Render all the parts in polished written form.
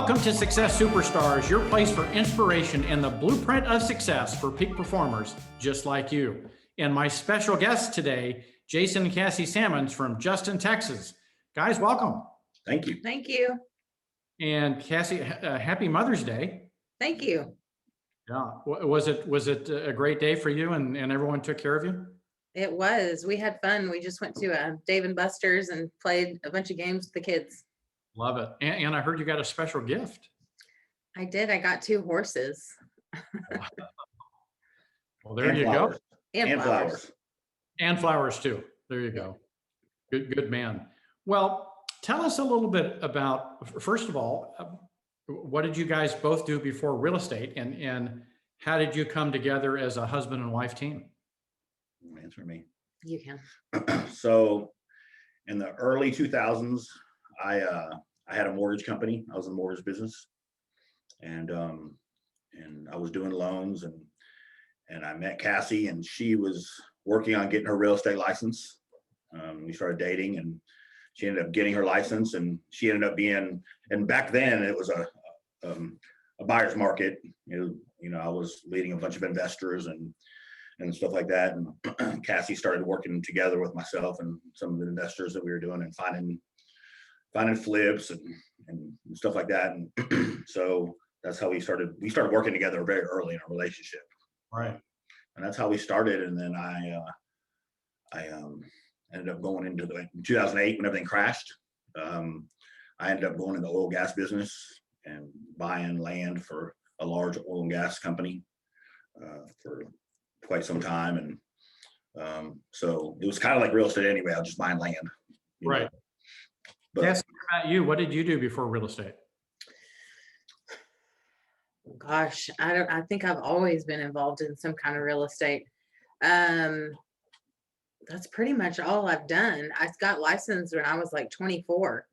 Welcome to Success Superstars, your place for inspiration and the blueprint of success for peak performers just like you. And my special guest today, Jason and Cassie Samons from Justin, Texas. Guys, welcome. Thank you. Thank you. And Cassie, happy Mother's Day. Thank you. Yeah, was it a great day for you and everyone took care of you? It was. We had fun. We just went to Dave and Buster's and played a bunch of games with the kids. Love it. And I heard you got a special gift. I did. I got 2 horses. Well, there And you flowers. go. And flowers. And flowers too. There you go. Good man. Well, tell us a little bit about, first of all, what did you guys both do before real estate, and how did you come together as a husband and wife team? Answer me. You can. So in the early 2000s, I had a mortgage company. I was in the mortgage business, and I was doing loans, and I met Cassie, and she was working on getting her real estate license. We started dating, and she ended up getting her license, and she ended up being, and back then it was a buyer's market. You know, I was leading a bunch of investors and stuff like that. And Cassie started working together with myself and some of the investors that we were doing and finding flips and stuff like that. And so that's how we started working together very early in our relationship. Right. And that's how we started. And then I ended up going into in 2008 when everything crashed. I ended up going in the oil and gas business and buying land for a large oil and gas company for quite some time. And so it was kind of like real estate anyway. I was just buying land. Right. Know. But Cassie, what about you? What did you do before real estate? Gosh, I think I've always been involved in some kind of real estate. That's pretty much all I've done. I got licensed when I was like 24.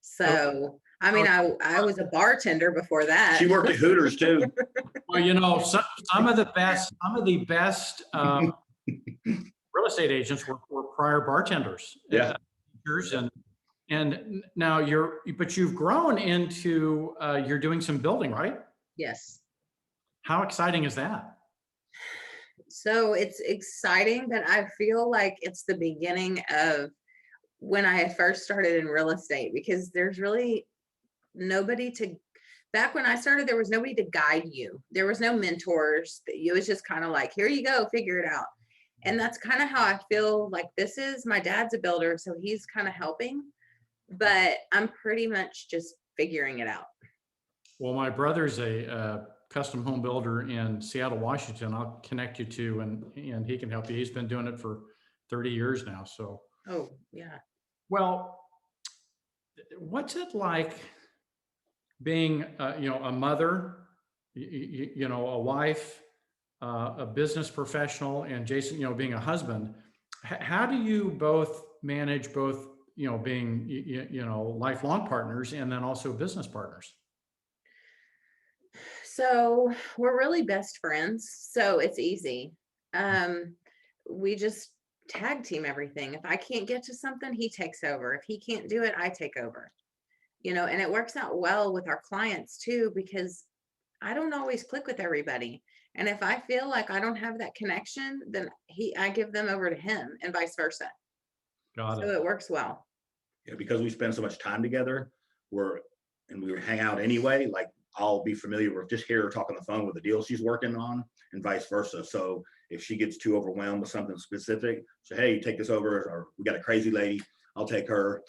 So, I mean, I was a bartender before that. she worked at Hooters too. Well, you know, some of the best real estate agents were prior bartenders. Yeah. And now you've grown into, you're doing some building, right? Yes. How exciting is that? So it's exciting, but I feel like it's the beginning of when I had first started in real estate, because there's really nobody back when I started, there was nobody to guide you. There was no mentors. It was just kind of like, here you go, figure it out. And that's kind of how I feel like this is. My dad's a builder, so he's kind of helping, but I'm pretty much just figuring it out. Well, my brother's a custom home builder in Seattle, Washington. I'll connect you to, and he can help you. He's been doing it for 30 years now. So. Oh, yeah. Well, what's it like being, a mother, a wife, a business professional, and Jason, being a husband? How do you both manage both, being, lifelong partners and then also business partners? So we're really best friends, so it's easy. We just tag team everything. If I can't get to something, he takes over. If he can't do it, I take over. And it works out well with our clients too, because I don't always click with everybody. And if I feel like I don't have that connection, then I give them over to him and vice versa. Got it. So it works well. Yeah, because we spend so much time together, we hang out anyway. Like I'll be familiar with just hear her talk on the phone with the deal she's working on, and vice versa. So if she gets too overwhelmed with something specific, say, hey, take this over, or we got a crazy lady, I'll take her.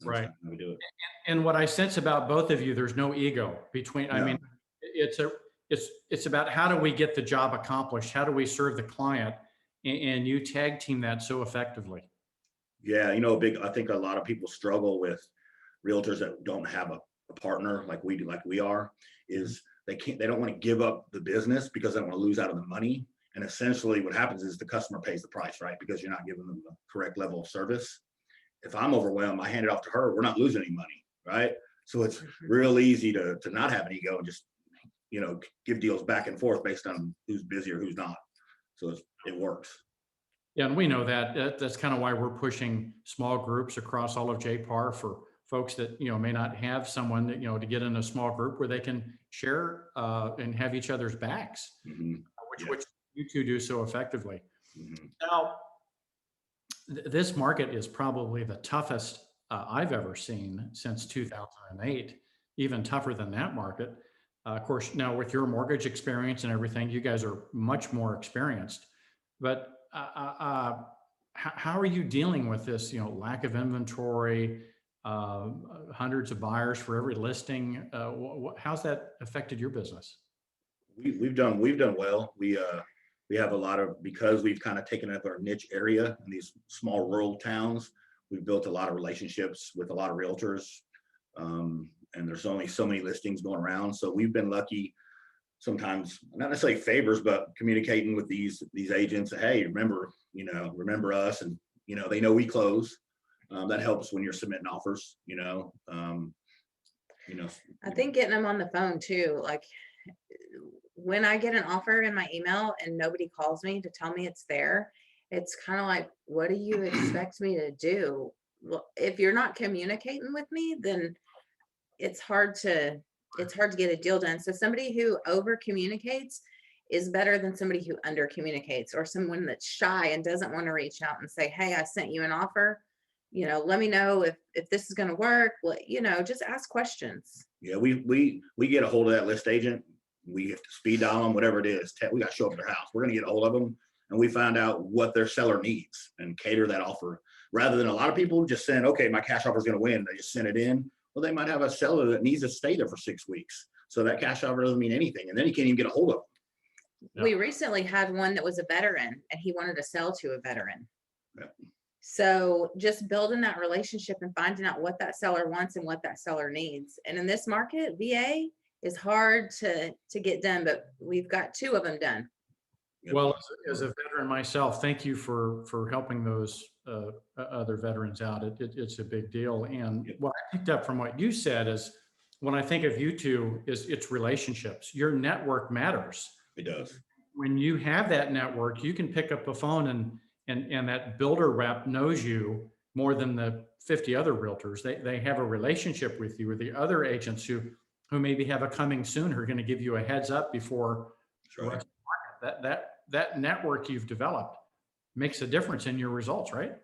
Right. How we do it. And what I sense about both of you, there's no ego between. No. I mean, it's about how do we get the job accomplished? How do we serve the client? And you tag team that so effectively. Yeah, I think a lot of people struggle with realtors that don't have a partner like we do, like we are, is they don't want to give up the business because they don't want to lose out on the money. And essentially what happens is the customer pays the price, right? Because you're not giving them the correct level of service. If I'm overwhelmed, I hand it off to her, we're not losing any money, right? So it's real easy to not have an ego and just, give deals back and forth based on who's busy or who's not. So it works. Yeah, and we know that. That's kind of why we're pushing small groups across all of JPAR for folks that, may not have someone that, to get in a small group where they can share and have each other's backs, Mhm. which, Yeah. which you two do so effectively. Mhm. Now, this market is probably the toughest I've ever seen since 2008, even tougher than that market. Of course, now with your mortgage experience and everything, you guys are much more experienced. But how are you dealing with this, lack of inventory, hundreds of buyers for every listing? How's that affected your business? We've done well. We have a lot of, because we've kind of taken up our niche area in these small rural towns. We've built a lot of relationships with a lot of realtors, and there's only so many listings going around. So we've been lucky. Sometimes not necessarily favors, but communicating with these agents. Hey, remember us, and they know we close. That helps when you're submitting offers. I think getting them on the phone too, like when I get an offer in my email and nobody calls me to tell me it's there, it's kind of like, what do you expect me to do? Well, if you're not communicating with me, then it's hard to get a deal done. So somebody who over communicates is better than somebody who under communicates, or someone that's shy and doesn't want to reach out and say, hey, I sent you an offer. Let me know if this is going to work. Well, just ask questions. Yeah, we get a hold of that list agent. We have to speed dial them, whatever it is. We got to show up at their house. We're going to get a hold of them, and we find out what their seller needs and cater that offer. Rather than a lot of people just saying, okay, my cash offer is going to win. They just send it in. Well, they might have a seller that needs to stay there for 6 weeks. So that cash offer doesn't mean anything. And then you can't even get a hold of them. Yeah. We recently had one that was a veteran and he wanted to sell to a veteran. Yeah. So just building that relationship and finding out what that seller wants and what that seller needs. And in this market, VA is hard to get done, but we've got 2 of them done. Yep. Well, as a veteran myself, thank you for helping those other veterans out. It's a big deal. And Yep. what I picked up from what you said is, when I think of you two, it's relationships. Your network matters. It does. When you have that network, you can pick up the phone and that builder rep knows you more than the 50 other realtors. They have a relationship with you, or the other agents who maybe have a coming soon, who are going to give you a heads up before That's right. that network you've developed makes a difference in your results, right?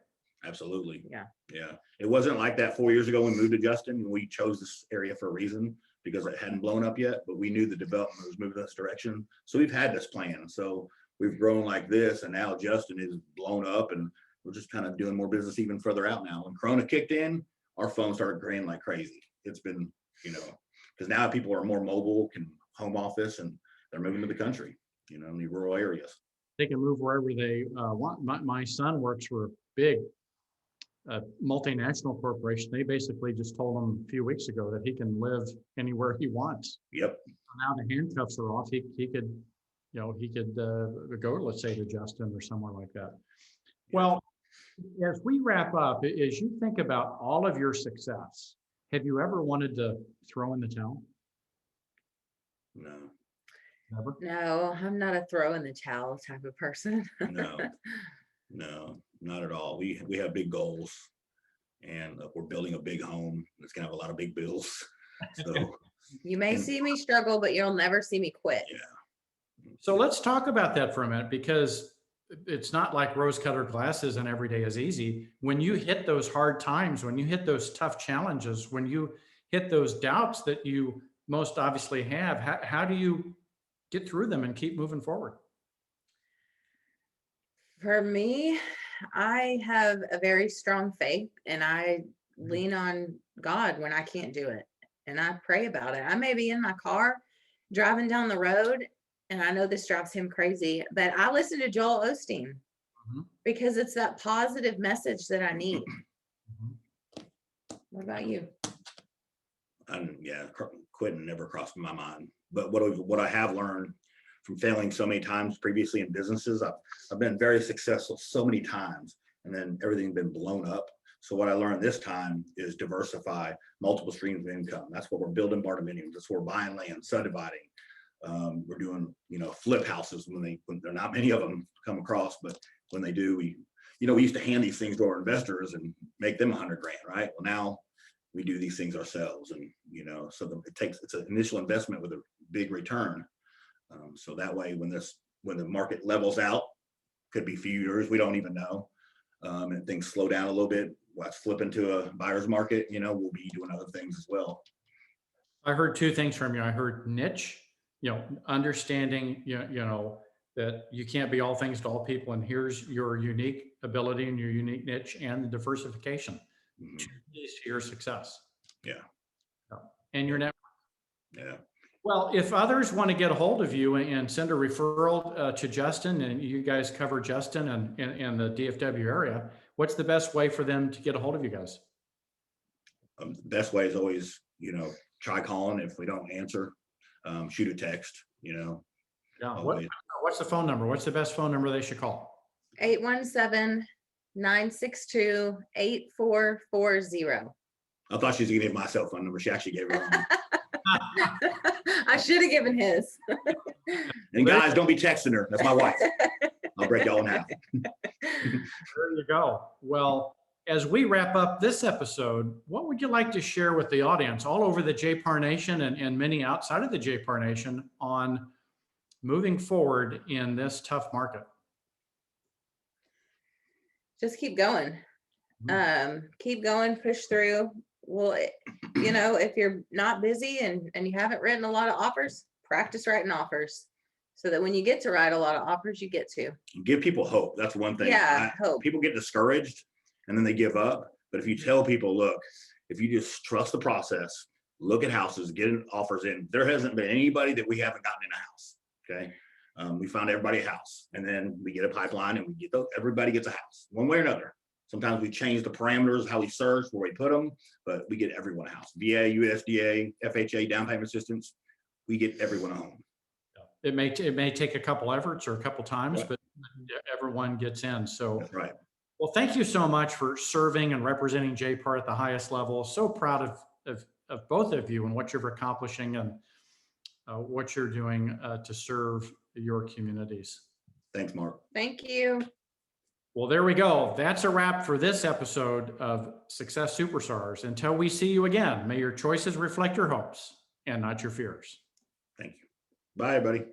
Absolutely. Yeah. Yeah. It wasn't like that 4 years ago when we moved to Justin. We chose this area for a reason, because it hadn't blown up yet, but we knew the development was moving this direction. So we've had this plan. So we've grown like this, and now Justin is blown up, and we're just kind of doing more business even further out now. When Corona kicked in, our phone started graying like crazy. It's been, because now people are more mobile, can home office, and they're moving to the country, in the rural areas. They can move wherever they want. My son works for a big multinational corporation. They basically just told him a few weeks ago that he can live anywhere he wants. Yep. Now the handcuffs are off. He could go, let's say, to Justin or somewhere like that. Well, as we wrap up, as you think about all of your success, have you ever wanted to throw in the towel? No. Never? No, I'm not a throw in the towel type of person. No, not at all. We have big goals, and we're building a big home. It's gonna have a lot of big bills. So You may see me struggle, but you'll never see me quit. yeah. So let's talk about that for a minute, because it's not like rose-colored glasses and every day is easy. When you hit those hard times, when you hit those tough challenges, when you hit those doubts that you most obviously have, how do you get through them and keep moving forward? For me, I have a very strong faith, and I lean on God when I can't do it. And I pray about it. I may be in my car driving down the road, and I know this drives him crazy, but I listen to Joel Osteen because it's that positive message that I need. What about you? Quitting never crossed my mind. But what I have learned from failing so many times previously in businesses, I've been very successful so many times, and then everything's been blown up. So what I learned this time is diversify multiple streams of income. That's what we're building barndominiums. That's what we're buying land, subdividing. We're doing, flip houses when there are not many of them come across, but when they do, we used to hand these things to our investors and make them $100,000, right? Well, we do these things ourselves. And, so it's an initial investment with a big return. So that way, when the market levels out, could be a few years, we don't even know. And things slow down a little bit, let's flip into a buyer's market, we'll be doing other things as well. I heard two things from you. I heard niche, understanding, that you can't be all things to all people, and here's your unique ability and your unique niche, and the diversification. Mhm. Two keys to your success. Yeah. And your network. Yeah. Well, if others want to get a hold of you and send a referral to Justin, and you guys cover Justin and the DFW area, what's the best way for them to get a hold of you guys? The best way is always, try calling. If we don't answer, shoot a text, Yeah. always. What's the phone number? What's the best phone number they should call? 817-962-8440. I thought she was gonna give my cell phone number. She actually gave her own. I should have given his. And guys, don't be texting her. That's my wife. I'll break y'all in half. There you go. Well, as we wrap up this episode, what would you like to share with the audience all over the JPAR Nation and many outside of the JPAR Nation on moving forward in this tough market? Just keep going. Keep going, push through. Well, if you're not busy and you haven't written a lot of offers, practice writing offers so that when you get to write a lot of offers, you get to. Give people hope. That's one thing. Yeah, hope. People get discouraged and then they give up. But if you tell people, look, if you just trust the process, look at houses, get offers in. There hasn't been anybody that we haven't gotten in a house. Okay. We found everybody a house, and then we get a pipeline, and everybody gets a house one way or another. Sometimes we change the parameters, how we search, where we put them, but we get everyone a house. VA, USDA, FHA, down payment assistance. We get everyone a home. It may take a couple efforts or a couple times, Right. but everyone gets in. So, That's right. well, thank you so much for serving and representing JPAR at the highest level. So proud of both of you and what you're accomplishing and what you're doing to serve your communities. Thanks, Mark. Thank you. Well, there we go. That's a wrap for this episode of Success Superstars. Until we see you again, may your choices reflect your hopes and not your fears. Thank you. Bye, everybody.